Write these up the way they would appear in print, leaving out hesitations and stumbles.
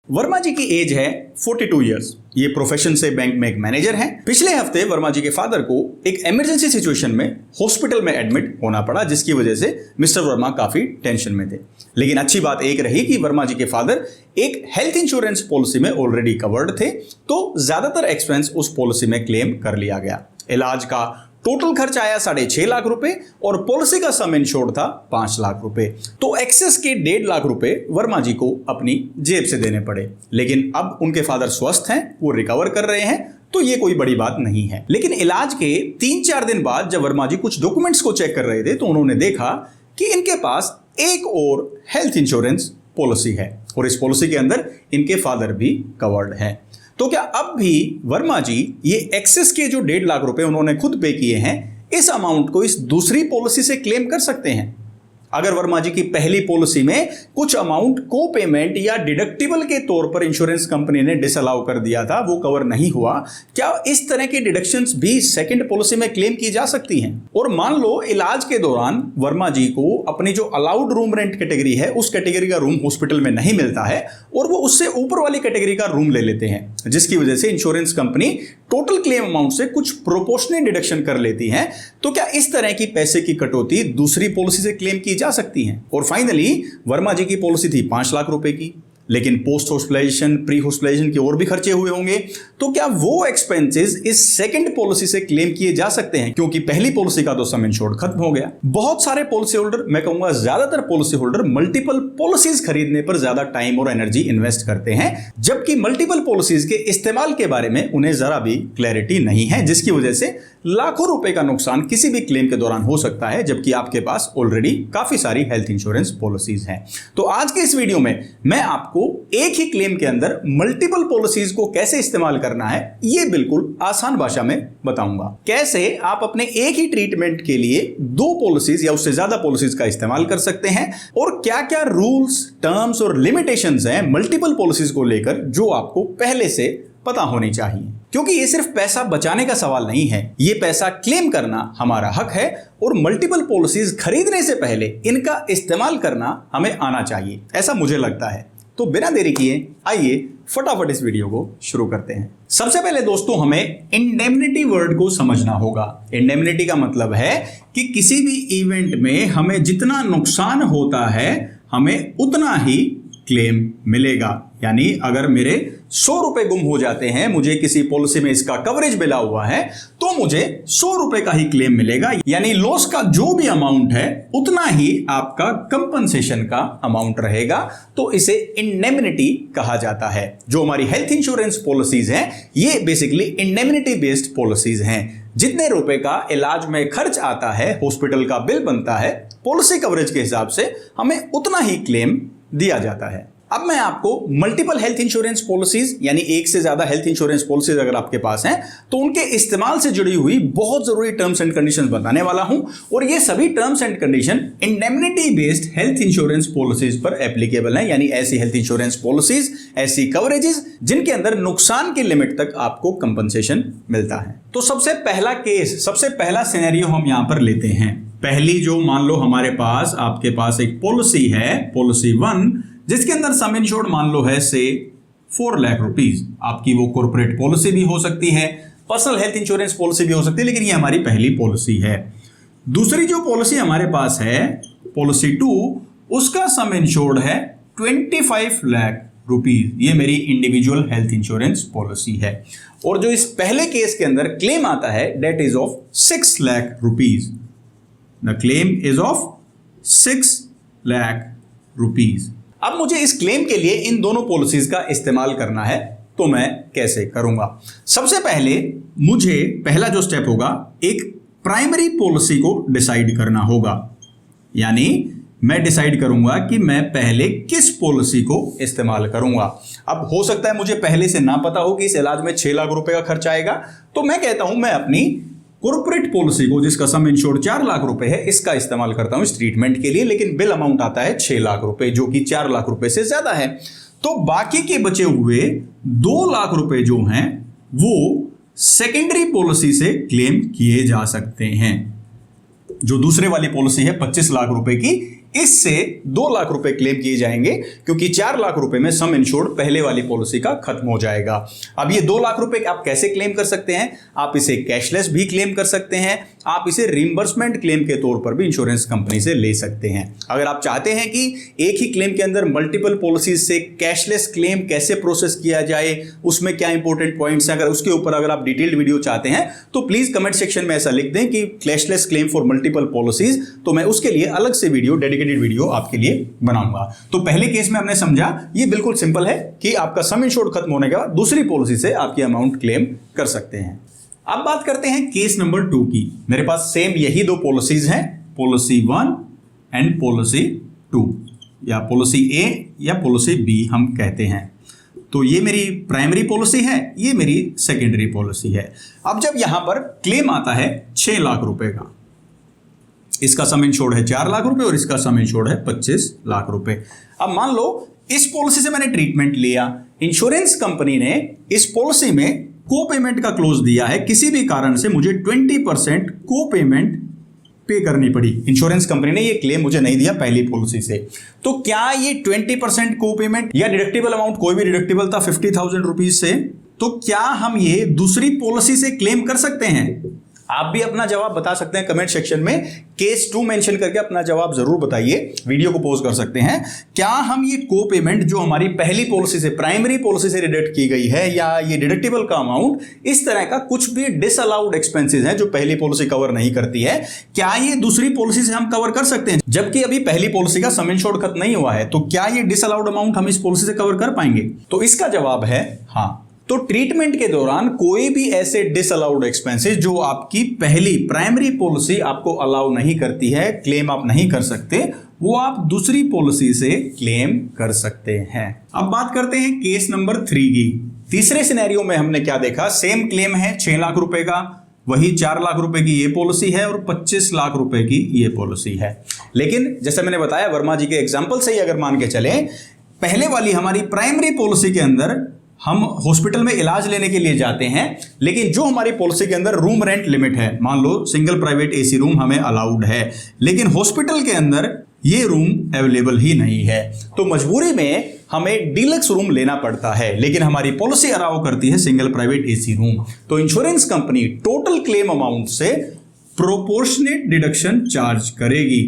वर्मा जी की एज है 42 इयर्स। ये प्रोफेशन से बैंक में एक मैनेजर हैं। पिछले हफ्ते वर्मा जी के फादर को एक इमरजेंसी सिचुएशन में हॉस्पिटल में एडमिट होना पड़ा, जिसकी वजह से मिस्टर वर्मा काफी टेंशन में थे। लेकिन अच्छी बात एक रही कि वर्मा जी के फादर एक हेल्थ इंश्योरेंस पॉलिसी में ऑलरेडी कवर्ड थे, तो ज्यादातर एक्सपेंस उस पॉलिसी में क्लेम कर लिया गया। इलाज का टोटल खर्च आया 6.5 लाख रुपए और पॉलिसी का सम इंश्योर्ड था 5 लाख रुपए। तो एक्सेस के 1.5 लाख रुपए वर्मा जी को अपनी जेब से देने पड़े। लेकिन अब उनके फादर स्वस्थ हैं, वो रिकवर कर रहे हैं, तो ये कोई बड़ी बात नहीं है। लेकिन इलाज के 3-4 दिन बाद जब वर्मा जी कुछ डॉक्यूमेंट्स को चेक कर रहे थे तो उन्होंने देखा कि इनके पास एक और हेल्थ इंश्योरेंस पॉलिसी है और इस पॉलिसी के अंदर इनके फादर भी कवर्ड है। तो क्या अब भी वर्मा जी ये एक्सेस के जो 1.5 लाख रुपए उन्होंने खुद पे किए हैं, इस अमाउंट को इस दूसरी पॉलिसी से क्लेम कर सकते हैं? अगर वर्मा जी की पहली पॉलिसी में कुछ अमाउंट को पेमेंट या डिडक्टिबल के तौर पर इंश्योरेंस कंपनी ने डिसअलाउ कर दिया था, वो कवर नहीं हुआ, क्या इस तरह की डिडक्शंस भी सेकंड पॉलिसी में क्लेम की जा सकती हैं? और मान लो इलाज के दौरान वर्मा जी को अपनी जो अलाउड रूम रेंट कैटेगरी है उस कैटेगरी का रूम हॉस्पिटल में नहीं मिलता है और वो उससे ऊपर वाली कैटेगरी का रूम ले लेते हैं, जिसकी वजह से insurance company total claim amount से कुछ प्रोपोर्शनल डिडक्शन कर लेती है। तो क्या इस तरह की पैसे की कटौती दूसरी पॉलिसी से क्लेम की जा सकती है? और फाइनली वर्मा जी की पॉलिसी थी 5 लाख रुपए की, लेकिन पोस्ट हॉस्पिटलाइजेशन, प्री हॉस्पिटलाइजेशन के और भी खर्चे हुए होंगे। तो क्या वो एक्सपेंसेस इस सेकंड पॉलिसी से क्लेम किए जा सकते हैं, क्योंकि पहली पॉलिसी का तो सम इंश्योर्ड खत्म हो गया? बहुत सारे पॉलिसी होल्डर, मैं कहूंगा ज्यादातर पॉलिसी होल्डर, मल्टीपल पॉलिसीज खरीदने पर ज्यादा टाइम और एनर्जी इन्वेस्ट करते हैं, जबकि मल्टीपल पॉलिसीज के इस्तेमाल के बारे में उन्हें जरा भी क्लैरिटी नहीं है, जिसकी वजह से लाखों रुपए का नुकसान किसी भी क्लेम के दौरान हो सकता है, जबकि आपके पास ऑलरेडी काफी सारी हेल्थ इंश्योरेंस पॉलिसीज हैं। तो आज के इस वीडियो में मैं आपको एक ही क्लेम के अंदर मल्टीपल पॉलिसीज को कैसे इस्तेमाल करना है, यह बिल्कुल आसान भाषा में बताऊंगा। कैसे आप अपने एक ही ट्रीटमेंट के लिए 2 पॉलिसीज या उससे ज्यादा पॉलिसीज का इस्तेमाल कर सकते हैं और क्या क्या रूल्स, टर्म्स और लिमिटेशंस हैं मल्टीपल पॉलिसीज को लेकर, जो आपको पहले से पता होनी चाहिए। क्योंकि ये सिर्फ पैसा बचाने का सवाल नहीं है, ये पैसा क्लेम करना हमारा हक है और मल्टीपल पॉलिसीज खरीदने से पहले इनका इस्तेमाल करना हमें आना चाहिए, ऐसा मुझे लगता है। तो बिना देरी किए आइए फटाफट इस वीडियो को शुरू करते हैं। सबसे पहले दोस्तों हमें इंडेमनिटी वर्ड को समझना होगा। इंडेमनिटी का मतलब है कि किसी भी इवेंट में हमें जितना नुकसान होता है हमें उतना ही क्लेम मिलेगा। यानी अगर मेरे 100 रुपए गुम हो जाते हैं, मुझे किसी पॉलिसी में इसका कवरेज मिला हुआ है, तो मुझे 100 रुपए का ही क्लेम मिलेगा। यानी लॉस का जो भी अमाउंट है उतना ही आपका कंपनसेशन का अमाउंट रहेगा। तो इसे इंडेमनिटी कहा जाता है। जो हमारी हेल्थ इंश्योरेंस पॉलिसीज हैं ये बेसिकली इंडेमनिटी बेस्ड पॉलिसीज हैं। जितने रुपए का इलाज में खर्च आता है, हॉस्पिटल का बिल बनता है, पॉलिसी कवरेज के हिसाब से हमें उतना ही क्लेम दिया जाता है। अब मैं आपको मल्टीपल हेल्थ इंश्योरेंस पॉलिसीज, यानी एक से ज्यादा हेल्थ इंश्योरेंस पॉलिसीज अगर आपके पास हैं, तो उनके इस्तेमाल से जुड़ी हुई बहुत जरूरी टर्म्स एंड कंडीशंस बताने वाला हूं। और ये सभी terms and condition indemnity based health insurance policies पर एप्लीकेबल हैं। यानी ऐसी हेल्थ इंश्योरेंस पॉलिसीज, ऐसी कवरेजेस जिनके अंदर नुकसान की लिमिट तक आपको कंपनसेशन मिलता है। तो सबसे पहला केस, सबसे पहला सिनेरियो हम यहां पर लेते हैं। पहली जो मान लो हमारे पास, आपके पास एक पॉलिसी है, पॉलिसी 1, जिसके अंदर सम इंश्योर्ड मान लो है से 4 लाख रुपीज। आपकी वो कॉर्पोरेट पॉलिसी भी हो सकती है, पर्सनल हेल्थ इंश्योरेंस पॉलिसी भी हो सकती है, लेकिन ये हमारी पहली पॉलिसी है। दूसरी जो पॉलिसी हमारे पास है, पॉलिसी 2, उसका सम इंश्योर्ड है 25 लाख रुपीज। ये मेरी इंडिविजुअल हेल्थ इंश्योरेंस पॉलिसी है। और जो इस पहले केस के अंदर क्लेम आता है, that is of 6 lakh rupees. The claim is of 6 lakh rupees. अब मुझे इस क्लेम के लिए इन दोनों पॉलिसीज का इस्तेमाल करना है, तो मैं कैसे करूंगा? सबसे पहले मुझे पहला जो स्टेप होगा, एक प्राइमरी पॉलिसी को डिसाइड करना होगा। यानी मैं डिसाइड करूंगा कि मैं पहले किस पॉलिसी को इस्तेमाल करूंगा। अब हो सकता है मुझे पहले से ना पता हो कि इस इलाज में 6 लाख रुपए का खर्च आएगा, तो मैं कहता हूं मैं अपनी कॉर्पोरेट पॉलिसी को, जिसका सम इंश्योर्ड 4 लाख रुपए है, इसका इस्तेमाल करता हूं इस ट्रीटमेंट के लिए, लेकिन बिल अमाउंट आता है 6 लाख रुपए, जो कि 4 लाख रुपए से ज्यादा है। तो बाकी के बचे हुए 2 लाख रुपए जो हैं वो सेकेंडरी पॉलिसी से क्लेम किए जा सकते हैं। जो दूसरे वाली पॉलिसी है 25 लाख रुपए की, इससे 2 लाख रुपए क्लेम किए जाएंगे, क्योंकि 4 लाख रुपए में सम इंश्योर्ड पहले वाली पॉलिसी का खत्म हो जाएगा। अब ये 2 लाख रुपए आप कैसे क्लेम कर सकते हैं? आप इसे कैशलेस भी क्लेम कर सकते हैं, आप इसे रिम्बर्समेंट क्लेम के तौर पर भी इंश्योरेंस कंपनी से ले सकते हैं। अगर आप चाहते हैं कि एक ही क्लेम के अंदर मल्टीपल पॉलिसीज से कैशलेस क्लेम कैसे प्रोसेस किया जाए, उसमें क्या इंपॉर्टेंट पॉइंट्स हैं, अगर उसके ऊपर अगर आप डिटेल्ड वीडियो चाहते हैं तो प्लीज कमेंट सेक्शन में ऐसा लिख दें कि cashless claim for multiple policies, तो मैं उसके लिए अलग से वीडियो, डेडिकेटेड वीडियो आपके लिए बनाऊंगा। तो पहले केस में हमने समझा ये बिल्कुल सिंपल है कि आपका सम इंश्योर्ड खत्म होने के बाद दूसरी पॉलिसी से आपकी अमाउंट क्लेम कर सकते हैं। अब बात करते हैं केस नंबर 2 की। मेरे पास सेम यही 2 पॉलिसीज हैं, पॉलिसी 1 एंड पॉलिसी 2, या पॉलिसी ए या पॉलिसी बी हम कहते हैं। तो ये मेरी प्राइमरी पॉलिसी है, ये मेरी सेकेंडरी पॉलिसी है। अब जब यहां पर क्लेम आता है 6 लाख रुपए का, इसका सम इंश्योर्ड है 4 लाख रुपए और इसका सम इंश्योर्ड है 25 लाख रुपए। अब मान लो इस पॉलिसी से मैंने ट्रीटमेंट लिया, इंश्योरेंस कंपनी ने इस पॉलिसी में को पेमेंट का क्लोज दिया है, किसी भी कारण से मुझे 20% को पेमेंट पे करनी पड़ी। इंश्योरेंस कंपनी ने ये क्लेम मुझे नहीं दिया पहली पॉलिसी से, तो क्या ये 20% को पेमेंट या डिडक्टिबल अमाउंट, कोई भी डिडक्टिबल था 50,000 रुपीज से, तो क्या हम ये दूसरी पॉलिसी से क्लेम कर सकते हैं? आप भी अपना जवाब बता सकते हैं कमेंट सेक्शन में, केस 2 मेंशन करके अपना जवाब जरूर बताइए, वीडियो को पॉज कर सकते हैं। क्या हम ये को पेमेंट जो हमारी पहली पॉलिसी से, प्राइमरी पॉलिसी से डिडक्ट की गई है, या ये डिडक्टिबल का अमाउंट, इस तरह का कुछ भी डिसअलाउड एक्सपेंसेस हैं जो पहली पॉलिसी कवर नहीं करती है, क्या ये दूसरी पॉलिसी से हम कवर कर सकते हैं? जबकि अभी पहली पॉलिसी का सम इंश्योर्ड खत्म नहीं हुआ है, तो क्या ये डिसअलाउड अमाउंट हम इस पॉलिसी से कवर कर पाएंगे? तो इसका जवाब है हाँ। तो ट्रीटमेंट के दौरान कोई भी ऐसे डिसअलाउड एक्सपेंसेस जो आपकी पहली प्राइमरी पॉलिसी आपको अलाउ नहीं करती है, क्लेम आप नहीं कर सकते, वो आप दूसरी पॉलिसी से क्लेम कर सकते हैं। अब बात करते हैं केस नंबर 3 की। तीसरे सिनेरियो में हमने क्या देखा, सेम क्लेम है 6 लाख रुपए का, वही 4 लाख रुपए की ये पॉलिसी है और 25 लाख रुपए की ये पॉलिसी है। लेकिन जैसे मैंने बताया, वर्मा जी के एग्जाम्पल से ही अगर मान के चले, पहले वाली हमारी प्राइमरी पॉलिसी के अंदर हम हॉस्पिटल में इलाज लेने के लिए जाते हैं, लेकिन जो हमारी पॉलिसी के अंदर रूम रेंट लिमिट है, मान लो सिंगल प्राइवेट एसी रूम हमें अलाउड है, लेकिन हॉस्पिटल के अंदर ये रूम अवेलेबल ही नहीं है, तो मजबूरी में हमें डीलक्स रूम लेना पड़ता है, लेकिन हमारी पॉलिसी अलाउ करती है सिंगल प्राइवेट एसी रूम। तो insurance company total claim amount से प्रोपोर्शनेट डिडक्शन चार्ज करेगी,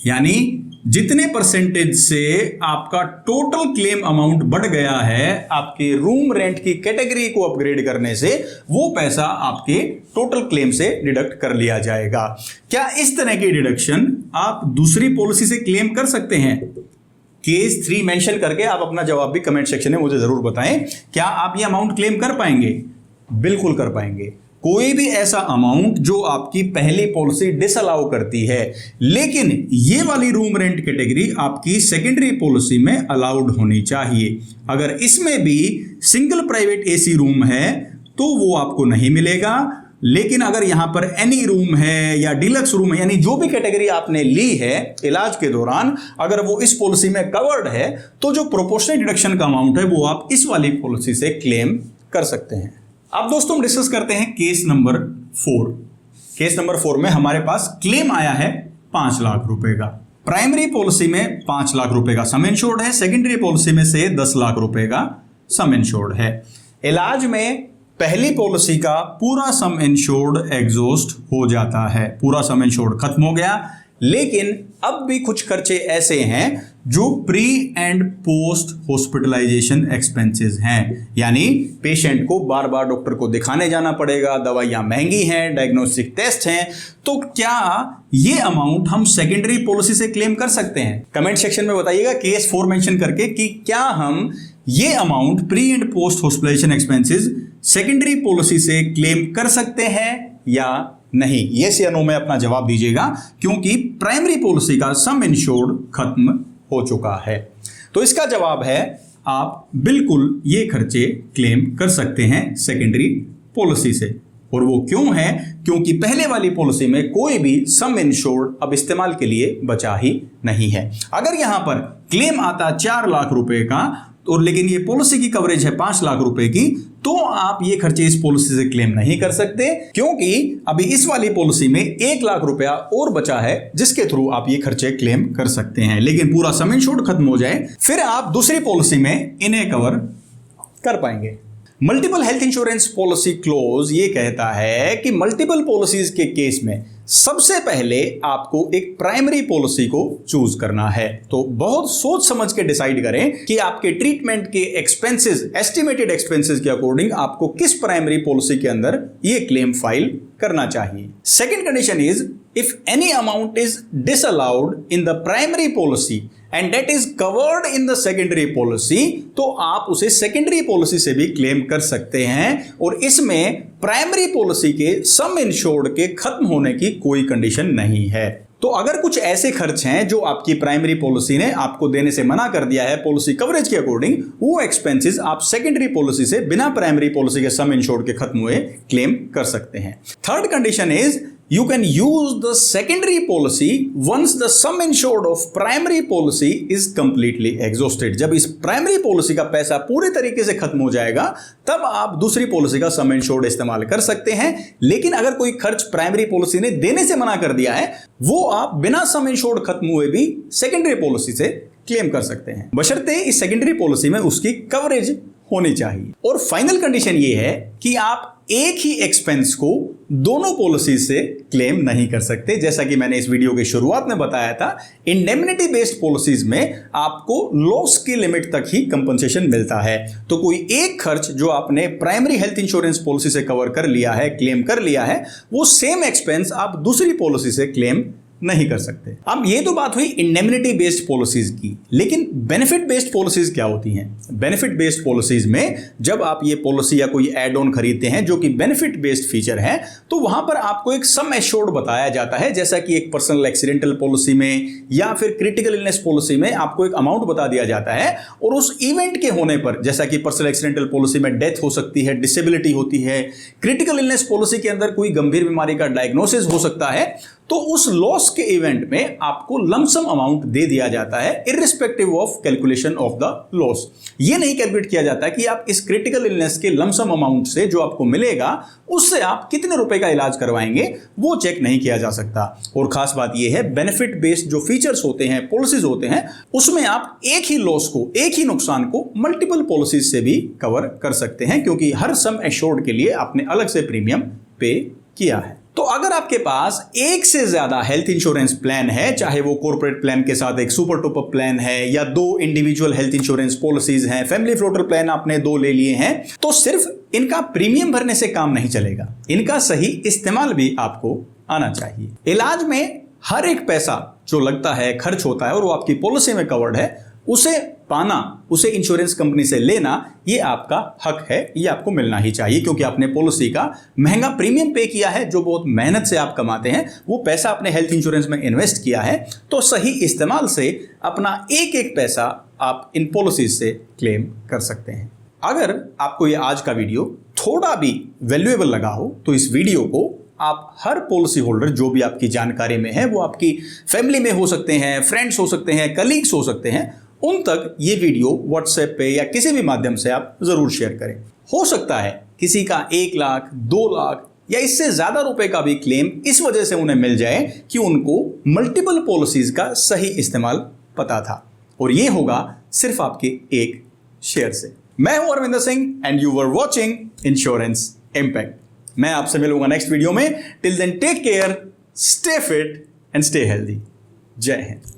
यानी जितने परसेंटेज से आपका टोटल क्लेम अमाउंट बढ़ गया है आपके रूम रेंट की कैटेगरी को अपग्रेड करने से, वो पैसा आपके टोटल क्लेम से डिडक्ट कर लिया जाएगा। क्या इस तरह की डिडक्शन आप दूसरी पॉलिसी से क्लेम कर सकते हैं? केस 3 मेंशन करके आप अपना जवाब भी कमेंट सेक्शन में मुझे जरूर बताएं। क्या आप ये अमाउंट क्लेम कर पाएंगे? बिल्कुल कर पाएंगे। कोई भी ऐसा अमाउंट जो आपकी पहली पॉलिसी डिसअलाउ करती है, लेकिन ये वाली रूम रेंट कैटेगरी आपकी सेकेंडरी पॉलिसी में अलाउड होनी चाहिए। अगर इसमें भी सिंगल प्राइवेट एसी रूम है तो वो आपको नहीं मिलेगा, लेकिन अगर यहां पर एनी रूम है या डीलक्स रूम है, यानी जो भी कैटेगरी आपने ली है इलाज के दौरान, अगर वो इस पॉलिसी में कवर्ड है, तो जो प्रोपोर्शनल डिडक्शन का अमाउंट है वो आप इस वाली पॉलिसी से क्लेम कर सकते हैं। अब दोस्तों हम डिस्कस करते हैं केस नंबर 4। केस नंबर 4 में हमारे पास क्लेम आया है 5 लाख रुपए का। प्राइमरी पॉलिसी में 5 लाख रुपए का सम इंश्योर्ड है, सेकेंडरी पॉलिसी में से 10 लाख रुपए का सम इंश्योर्ड है। इलाज में पहली पॉलिसी का पूरा सम इंश्योर्ड एग्जॉस्ट हो जाता है, पूरा सम इंश्योर्ड खत्म हो गया, लेकिन अब भी कुछ खर्चे ऐसे हैं जो pre and post hospitalization expenses हैं, यानी पेशेंट को बार बार डॉक्टर को दिखाने जाना पड़ेगा, दवाइयां महंगी हैं, डायग्नोस्टिक टेस्ट हैं, तो क्या ये अमाउंट हम सेकेंडरी पॉलिसी से क्लेम कर सकते हैं? कमेंट सेक्शन में बताइएगा केस 4 मेंशन करके कि क्या हम ये amount pre and post hospitalization expenses secondary policy से क्लेम कर सकते हैं या नहीं। यस या नो में अपना जवाब दीजिएगा, क्योंकि प्राइमरी पॉलिसी का सम इंश्योर्ड खत्म हो चुका है। तो इसका जवाब है आप बिल्कुल ये खर्चे क्लेम कर सकते हैं सेकेंडरी पॉलिसी से। और वो क्यों है? क्योंकि पहले वाली पॉलिसी में कोई भी सम इंश्योर्ड अब इस्तेमाल के लिए बचा ही नहीं है। अगर यहां पर क्लेम आता 4 लाख रुपए का, तो लेकिन ये पॉलिसी की कवरेज है 5 लाख रुपए की, तो आप ये खर्चे इस पॉलिसी से क्लेम नहीं कर सकते, क्योंकि अभी इस वाली पॉलिसी में 1 लाख रुपया और बचा है जिसके थ्रू आप ये खर्चे क्लेम कर सकते हैं। लेकिन पूरा सम इंश्योर्ड खत्म हो जाए फिर आप दूसरी पॉलिसी में इन्हें कवर कर पाएंगे। Multiple health insurance policy close ये कहता है कि मल्टीपल पॉलिसीज के केस में सबसे पहले आपको एक प्राइमरी पॉलिसी को चूज करना है। तो बहुत सोच समझ के डिसाइड करें कि आपके ट्रीटमेंट के एक्सपेंसेस, एस्टिमेटेड एक्सपेंसेस के अकॉर्डिंग आपको किस प्राइमरी पॉलिसी के अंदर ये क्लेम फाइल करना चाहिए। Second condition is if any amount is disallowed in the primary policy and that is covered in the secondary policy, तो आप उसे सेकेंडरी पॉलिसी से भी क्लेम कर सकते हैं और इसमें प्राइमरी पॉलिसी के सम इंश्योर्ड के खत्म होने की कोई कंडीशन नहीं है। तो अगर कुछ ऐसे खर्च हैं जो आपकी प्राइमरी पॉलिसी ने आपको देने से मना कर दिया है पॉलिसी कवरेज के अकॉर्डिंग, वो एक्सपेंसेस आप सेकेंडरी पॉलिसी से बिना प्राइमरी पॉलिसी के सम इंश्योर्ड के खत्म हुए क्लेम कर सकते हैं। Third condition is you can use the secondary policy once the sum insured of primary policy is completely exhausted। जब इस प्राइमरी पॉलिसी का पैसा पूरे तरीके से खत्म हो जाएगा तब आप दूसरी पॉलिसी का सम इंश्योर्ड इस्तेमाल कर सकते हैं। लेकिन अगर कोई खर्च प्राइमरी पॉलिसी ने देने से मना कर दिया है वो आप बिना सम इंश्योर्ड खत्म हुए भी सेकेंडरी पॉलिसी से क्लेम कर सकते हैं, बशर्ते इस सेकेंडरी पॉलिसी में उसकी कवरेज होनी चाहिए। और फाइनल कंडीशन ये है कि आप एक ही एक्सपेंस को दोनों पॉलिसी से क्लेम नहीं कर सकते। जैसा कि मैंने इस वीडियो की शुरुआत में बताया था, इंडेमनिटी बेस्ड पॉलिसीज में आपको लॉस की लिमिट तक ही कंपनसेशन मिलता है। तो कोई एक खर्च जो आपने प्राइमरी हेल्थ इंश्योरेंस पॉलिसी से कवर कर लिया है, क्लेम कर लिया है, वो सेम एक्सपेंस आप दूसरी पॉलिसी से क्लेम नहीं कर सकते। अब ये तो बात हुई इंडेमनिटी बेस्ड पॉलिसीज की, लेकिन बेनिफिट बेस्ड पॉलिसीज क्या होती हैं? बेनिफिट बेस्ड पॉलिसीज में जब आप ये पॉलिसी या कोई एड ऑन खरीदते हैं जो कि बेनिफिट बेस्ड फीचर है, तो वहां पर आपको एक सम एश्योर्ड बताया जाता है, जैसा कि एक पर्सनल एक्सीडेंटल पॉलिसी में या फिर क्रिटिकल इलनेस पॉलिसी में आपको एक अमाउंट बता दिया जाता है और उस इवेंट के होने पर, जैसा कि पर्सनल एक्सीडेंटल पॉलिसी में डेथ हो सकती है, डिसेबिलिटी होती है, क्रिटिकल इलनेस पॉलिसी के अंदर कोई गंभीर बीमारी का डायग्नोसिस हो सकता है, तो उस लॉस के इवेंट में आपको लमसम अमाउंट दे दिया जाता है irrespective of calculation of the loss. ये नहीं कैलकुलेट किया जाता कि आप इस क्रिटिकल इलनेस के लमसम अमाउंट से जो आपको मिलेगा उससे आप कितने रुपए का इलाज करवाएंगे, वो चेक नहीं किया जा सकता। और खास बात यह है, बेनिफिट बेस्ड जो फीचर्स होते हैं, पॉलिसीज होते हैं, उसमें आप एक ही लॉस को, एक ही नुकसान को मल्टीपल पॉलिसीज से भी कवर कर सकते हैं, क्योंकि हर सम एश्योर्ड के लिए आपने अलग से प्रीमियम पे किया है। तो अगर आपके पास एक से ज्यादा हेल्थ इंश्योरेंस प्लान है, चाहे वो कॉर्पोरेट प्लान के साथ एक सुपर टॉप अप प्लान है या 2 इंडिविजुअल हेल्थ इंश्योरेंस पॉलिसीज हैं, फैमिली फ्लोटर प्लान आपने 2 ले लिए हैं, तो सिर्फ इनका प्रीमियम भरने से काम नहीं चलेगा, इनका सही इस्तेमाल भी आपको आना चाहिए। इलाज में हर एक पैसा जो लगता है, खर्च होता है और वो आपकी पॉलिसी में कवर्ड है, उसे पाना, उसे इंश्योरेंस कंपनी से लेना, ये आपका हक है, ये आपको मिलना ही चाहिए, क्योंकि आपने पॉलिसी का महंगा प्रीमियम पे किया है, जो बहुत मेहनत से आप कमाते हैं, वो पैसा आपने हेल्थ इंश्योरेंस में इन्वेस्ट किया है, तो सही इस्तेमाल से अपना एक एक पैसा आप इन पॉलिसीज से क्लेम कर सकते हैं। अगर आपको ये आज का वीडियो थोड़ा भी वैल्यूएबल लगा हो तो इस वीडियो को आप हर पॉलिसी होल्डर जो भी आपकी जानकारी में है, वो आपकी फैमिली में हो सकते हैं, फ्रेंड्स हो सकते हैं, कलीग्स हो सकते हैं, उन तक ये वीडियो व्हाट्सएप पे या किसी भी माध्यम से आप जरूर शेयर करें। हो सकता है किसी का 1 लाख, 2 लाख या इससे ज्यादा रुपए का भी क्लेम इस वजह से उन्हें मिल जाए कि उनको मल्टीपल पॉलिसीज का सही इस्तेमाल पता था, और ये होगा सिर्फ आपके एक शेयर से। मैं हूं Arvinder Singh and you were watching insurance impact. मैं आपसे मिलूंगा नेक्स्ट वीडियो में। Till then take care, stay fit and stay healthy. जय हिंद।